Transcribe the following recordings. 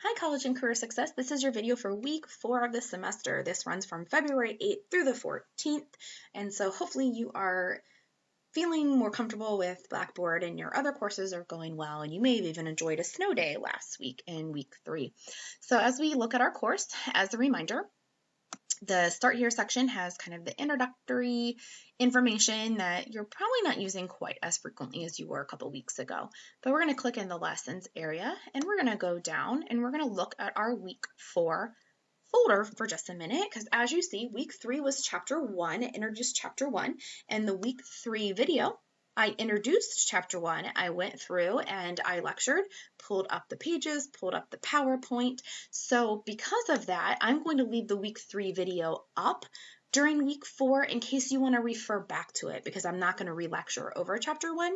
Hi, College and Career Success. This is your video for week 4 of the semester. This runs from February 8th through the 14th. And so hopefully you are feeling more comfortable with Blackboard and your other courses are going well. And you may have even enjoyed a snow day last week in week 3. So as we look at our course, as a reminder, the Start Here section has kind of the introductory information that you're probably not using quite as frequently as you were a couple weeks ago. But we're going to click in the Lessons area, and we're going to go down, and we're going to look at our week 4 folder for just a minute, because as you see, week 3 was chapter 1. It introduced chapter 1, and the week 3 video, I introduced chapter 1, I went through and I lectured, pulled up the pages, pulled up the PowerPoint. So because of that, I'm going to leave the week 3 video up during week 4 in case you want to refer back to it, because I'm not going to re-lecture over chapter 1.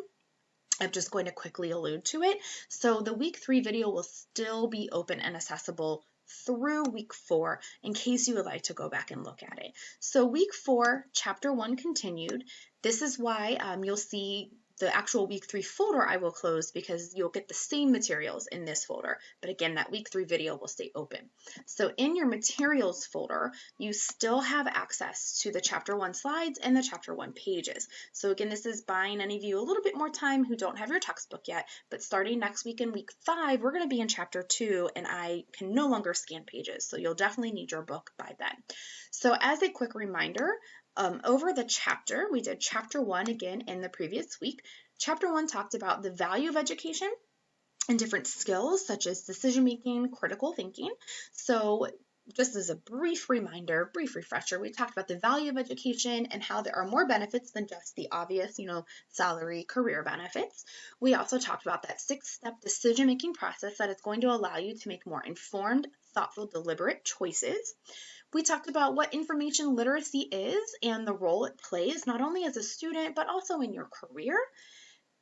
I'm just going to quickly allude to it. So the week 3 video will still be open and accessible through week 4 in case you would like to go back and look at it. So week 4, chapter 1 continued. This is why you'll see the actual week 3 folder I will close, because you'll get the same materials in this folder. But again, that week 3 video will stay open. So in your materials folder, you still have access to the chapter 1 slides and the chapter 1 pages. So again, this is buying any of you a little bit more time who don't have your textbook yet, but starting next week in week 5, we're going to be in chapter 2 and I can no longer scan pages. So you'll definitely need your book by then. So as a quick reminder, over the chapter, we did chapter 1 again in the previous week. Chapter 1 talked about the value of education and different skills such as decision making, critical thinking. So just as a brief reminder, brief refresher, we talked about the value of education and how there are more benefits than just the obvious, salary, career benefits. We also talked about that 6-step decision-making process that is going to allow you to make more informed, thoughtful, deliberate choices. We talked about what information literacy is and the role it plays, not only as a student, but also in your career.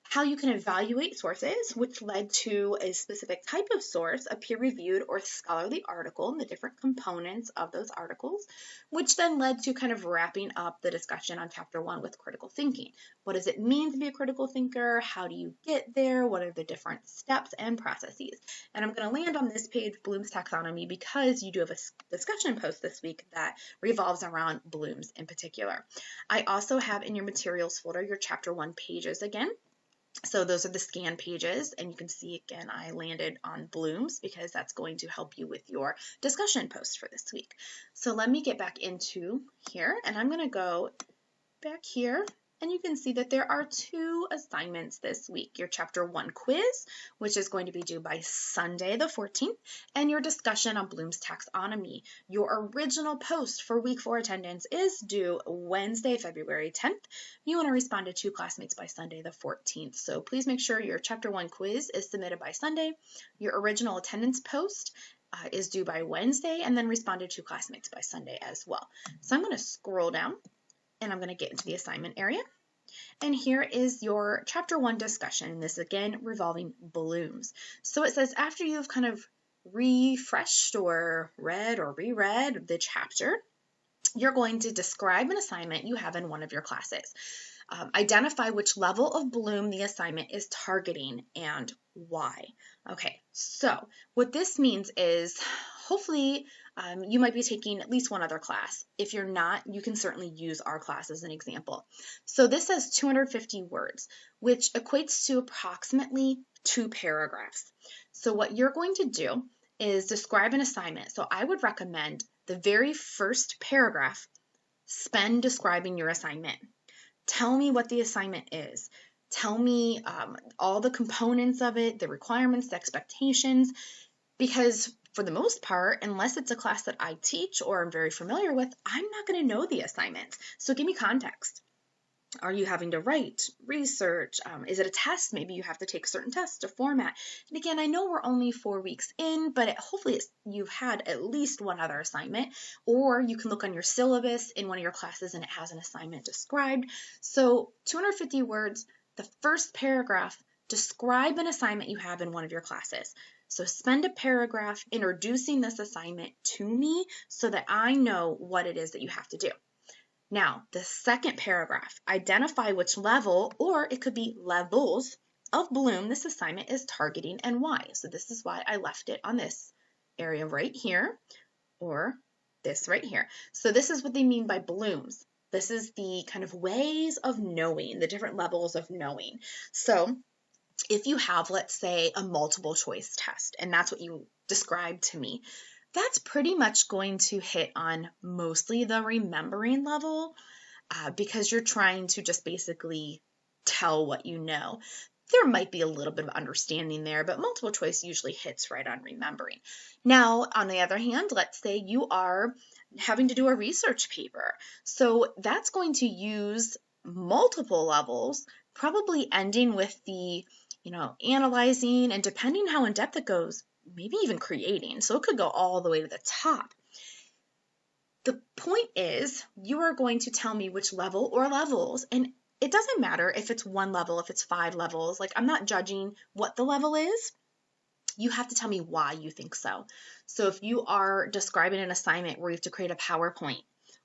How you can evaluate sources, which led to a specific type of source, a peer-reviewed or scholarly article, and the different components of those articles, which then led to kind of wrapping up the discussion on chapter 1 with critical thinking. What does it mean to be a critical thinker? How do you get there? What are the different steps and processes? And I'm going to land on this page, Bloom's Taxonomy, because you do have a discussion post this week that revolves around Bloom's in particular. I also have in your materials folder your chapter 1 pages again. So those are the scan pages, and you can see again I landed on Bloom's because that's going to help you with your discussion post for this week. So let me get back into here, and I'm going to go back here, and you can see that there are 2 assignments this week. Your chapter 1 quiz, which is going to be due by Sunday the 14th, and your discussion on Bloom's Taxonomy. Your original post for week 4 attendance is due Wednesday, February 10th. You want to respond to 2 classmates by Sunday the 14th. So please make sure your chapter 1 quiz is submitted by Sunday. Your original attendance post is due by Wednesday, and then respond to 2 classmates by Sunday as well. So I'm going to scroll down, and I'm going to get into the assignment area. And here is your chapter 1 discussion. This again revolving Bloom's. So it says after you've kind of refreshed or read or reread the chapter, you're going to describe an assignment you have in one of your classes. Identify which level of Bloom the assignment is targeting and why. Okay, so what this means is hopefully you might be taking at least one other class. If you're not, you can certainly use our class as an example. So this says 250 words, which equates to approximately 2 paragraphs. So what you're going to do is describe an assignment. So I would recommend the very first paragraph, spend describing your assignment. Tell me what the assignment is. Tell me all the components of it, the requirements, the expectations, because for the most part, unless it's a class that I teach or I'm very familiar with, I'm not going to know the assignment. So give me context. Are you having to write, research? Is it a test? Maybe you have to take certain tests to format. And again, I know we're only 4 weeks in, but hopefully you've had at least one other assignment, or you can look on your syllabus in one of your classes and it has an assignment described. So 250 words, the first paragraph, describe an assignment you have in one of your classes. So spend a paragraph introducing this assignment to me so that I know what it is that you have to do. Now, the second paragraph, identify which level, or it could be levels of Bloom this assignment is targeting and why. So this is why I left it on this area right here or this right here. So this is what they mean by blooms. This is the kind of ways of knowing, the different levels of knowing. So if you have, let's say, a multiple choice test, and that's what you described to me, that's pretty much going to hit on mostly the remembering level because you're trying to just basically tell what you know. There might be a little bit of understanding there, but multiple choice usually hits right on remembering. Now, on the other hand, let's say you are having to do a research paper. So that's going to use multiple levels, probably ending with the, analyzing, and depending how in depth it goes, maybe even creating. So it could go all the way to the top. The point is, you are going to tell me which level or levels, and it doesn't matter if it's 1 level, if it's 5 levels. Like, I'm not judging what the level is. You have to tell me why you think so. So if you are describing an assignment where you have to create a PowerPoint,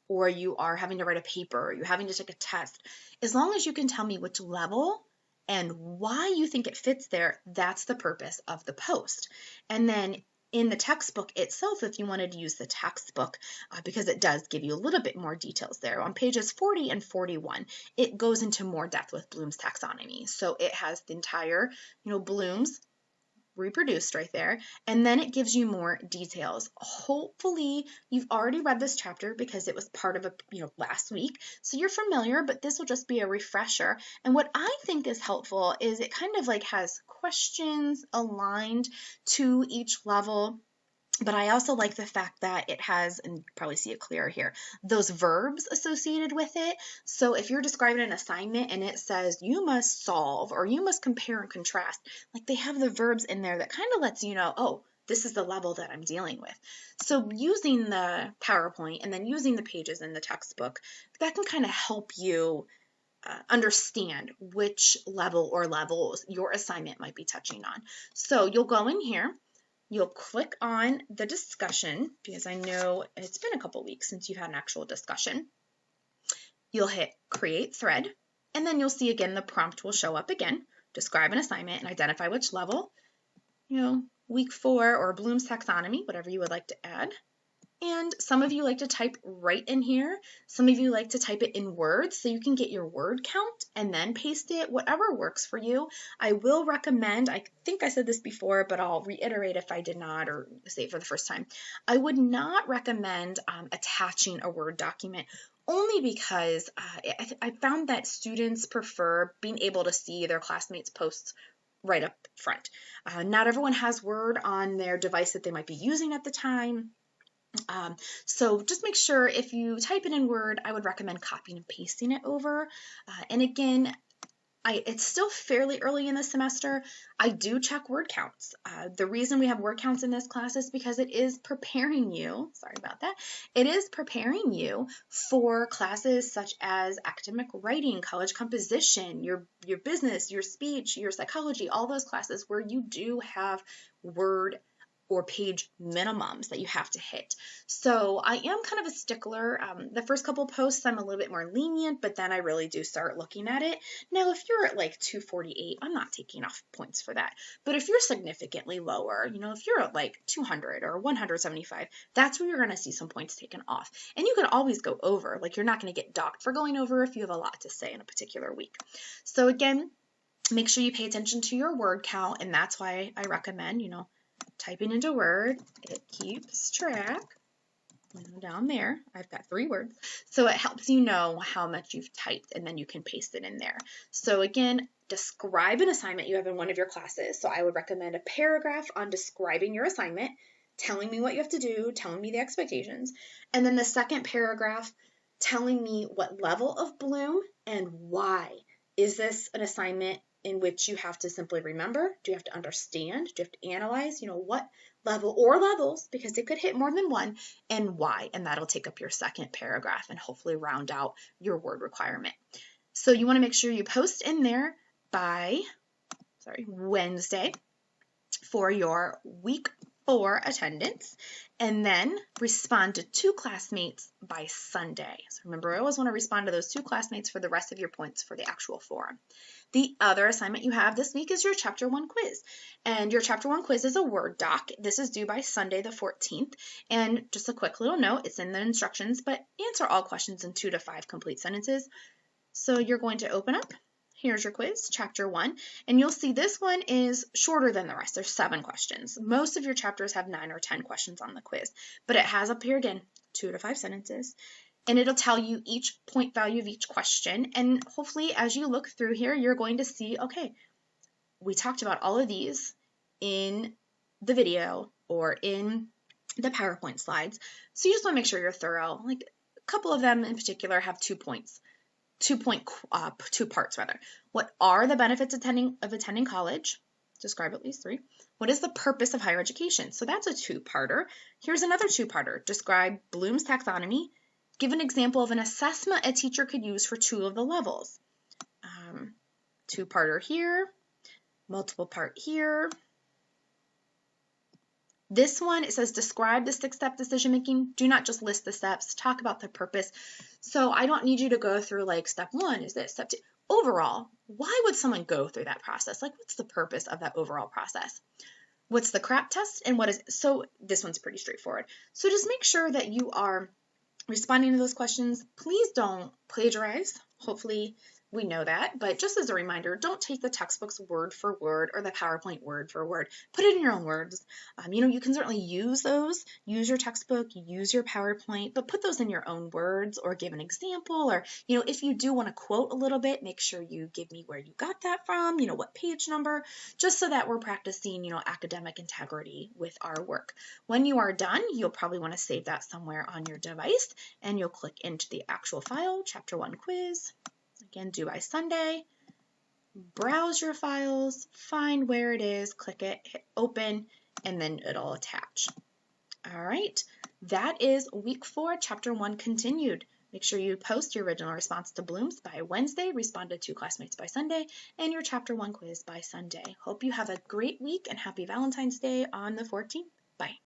or you are having to write a paper, or you're having to take a test, as long as you can tell me which level and why you think it fits there, that's the purpose of the post. And then in the textbook itself, if you wanted to use the textbook, because it does give you a little bit more details there, on pages 40 and 41, it goes into more depth with Bloom's taxonomy. So it has the entire, Bloom's reproduced right there, and then it gives you more details. Hopefully you've already read this chapter because it was part of last week, so you're familiar, but this will just be a refresher. And what I think is helpful is it kind of like has questions aligned to each level. But I also like the fact that it has, and you can probably see it clearer here, those verbs associated with it. So if you're describing an assignment and it says you must solve or you must compare and contrast, like they have the verbs in there that kind of lets you know, oh, this is the level that I'm dealing with. So using the PowerPoint and then using the pages in the textbook, that can kind of help you understand which level or levels your assignment might be touching on. So you'll go in here. You'll click on the discussion because I know it's been a couple weeks since you've had an actual discussion. You'll hit create thread, and then you'll see again the prompt will show up again. Describe an assignment and identify which level, week 4 or Bloom's taxonomy, whatever you would like to add. And some of you like to type right in here. Some of you like to type it in words so you can get your word count and then paste it, whatever works for you. I will recommend, I think I said this before, but I'll reiterate if I did not or say it for the first time. I would not recommend attaching a Word document only because I found that students prefer being able to see their classmates' posts right up front. Not everyone has Word on their device that they might be using at the time. So just make sure if you type it in Word, I would recommend copying and pasting it over. And again, it's still fairly early in the semester. I do check word counts. The reason we have word counts in this class is because it is preparing you, sorry about that, it is preparing you for classes such as academic writing, college composition, your business, your speech, your psychology, all those classes where you do have word or page minimums that you have to hit. So I am kind of a stickler. The first couple posts I'm a little bit more lenient, but then I really do start looking at it. Now, if you're at like 248, I'm not taking off points for that. But if you're significantly lower, if you're at like 200 or 175, that's where you're going to see some points taken off. And you can always go over. Like, you're not going to get docked for going over if you have a lot to say in a particular week. So again, make sure you pay attention to your word count, and that's why I recommend, typing into Word. It keeps track. Down there, I've got 3 words. So it helps you know how much you've typed, and then you can paste it in there. So again, describe an assignment you have in one of your classes. So I would recommend a paragraph on describing your assignment, telling me what you have to do, telling me the expectations. And then the second paragraph, telling me what level of Bloom and why. Is this an assignment in which you have to simply remember? Do you have to understand? Do you have to analyze? What level or levels, because it could hit more than one, and why? And that'll take up your second paragraph and hopefully round out your word requirement. So you want to make sure you post in there by Wednesday for your week for attendance, and then respond to 2 classmates by Sunday. So remember, I always want to respond to those 2 classmates for the rest of your points for the actual forum. The other assignment you have this week is your Chapter 1 quiz. And your Chapter 1 quiz is a Word doc. This is due by Sunday the 14th. And just a quick little note, it's in the instructions, but answer all questions in 2 to 5 complete sentences. So you're going to open up. Here's your quiz, Chapter 1, and you'll see this one is shorter than the rest. There's 7 questions. Most of your chapters have 9 or 10 questions on the quiz, but it has up here again 2 to 5 sentences, and it'll tell you each point value of each question, and hopefully as you look through here, you're going to see, okay, we talked about all of these in the video or in the PowerPoint slides, so you just want to make sure you're thorough. Like a couple of them in particular have 2 points. 2 parts rather. What are the benefits of attending college? Describe at least 3. What is the purpose of higher education? So that's a 2-parter. Here's another 2-parter. Describe Bloom's taxonomy. Give an example of an assessment a teacher could use for 2 of the levels. 2-parter here, multiple part here. This one, it says describe the 6-step decision making. Do not just list the steps, talk about the purpose. So I don't need you to go through like step 1 is this, step 2. Overall, why would someone go through that process? Like what's the purpose of that overall process? What's the CRAP test and what is it? So this one's pretty straightforward. So just make sure that you are responding to those questions. Please don't plagiarize. Hopefully we know that, but just as a reminder, don't take the textbook's word for word or the PowerPoint word for word. Put it in your own words. You can certainly use those, use your textbook, use your PowerPoint, but put those in your own words or give an example, or, if you do want to quote a little bit, make sure you give me where you got that from, what page number, just so that we're practicing, academic integrity with our work. When you are done, you'll probably want to save that somewhere on your device, and you'll click into the actual file, Chapter 1 quiz. Again, due by Sunday. Browse your files, find where it is, click it, hit open, and then it'll attach. All right, that is week 4, Chapter 1 continued. Make sure you post your original response to Bloom's by Wednesday, respond to 2 classmates by Sunday, and your Chapter 1 quiz by Sunday. Hope you have a great week and happy Valentine's Day on the 14th. Bye.